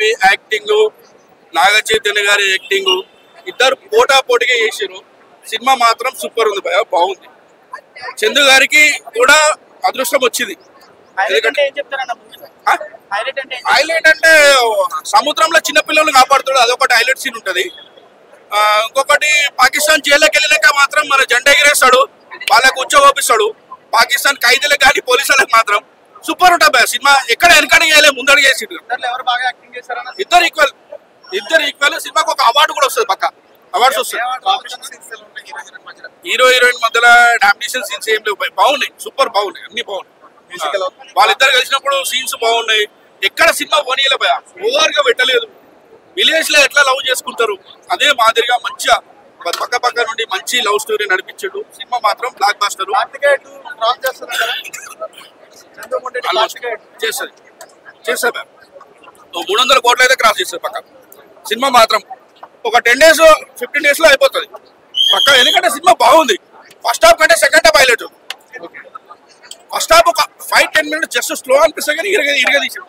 Happy acting, Naga Chaitanya గారి acting ఇద్దరు పోటాపోటీగా చేసారు. సినిమా మాత్రం సూపర్ ఉంది భయ, బాగుంది. చందు గారికి కూడా అదృష్టం వచ్చింది. హైలైట్ అంటే సముద్రంలో చిన్నపిల్లలు కాపాడుతాడు, అదొకటి హైలైట్ సీన్ ఉంటది. ఇంకొకటి పాకిస్తాన్ జైల్లోకి వెళ్ళినాక మాత్రం మన జెండా ఎగిరేస్తాడు, వాళ్ళకు ఉచ్చగోపిస్తాడు. పాకిస్తాన్ ఖైదీలకు కానీ పోలీసులకు మాత్రం సూపర్ ఉంటుంది భయ సినిమా. ఎక్కడ వెనకడికి వెళ్ళే ముందడికి వేసిండు. ఇద్దరు ఈక్వల్. సినిమాకి ఒక అవార్డు కూడా వస్తుంది, పక్క అవార్డ్స్ వస్తుంది. హీరో హీరోయిన్ మధ్యలో డామినేషన్ సీన్స్ ఏం లేవు, బాగున్నాయి, సూపర్ బాగున్నాయి, అన్ని బాగున్నాయి. వాళ్ళిద్దరు కలిసినప్పుడు సీన్స్ బాగున్నాయి. ఎక్కడ సినిమా పోనీయలే భయ, ఓవర్ గా పెట్టలేదు. విలేజ్ లో ఎట్లా లవ్ చేసుకుంటారు అదే మాదిరిగా మంచిగా పక్క పక్క నుండి మంచి లవ్ స్టోరీ నడిపించాడు. సినిమా మాత్రం బ్లాక్ బాస్టర్ చేస్తుంది. 300 కోట్లు అయితే క్రాస్ చేస్తారు పక్క. సినిమా మాత్రం ఒక 10 days 15 days లో అయిపోతుంది పక్క. ఎందుకంటే సినిమా బాగుంది. ఫస్ట్ హాఫ్ కంటే second half highlight. First half ఒక 5-10 minutes జస్ట్ స్లో అనిపిస్తుంది కానీ ఇరగ తీసాడు.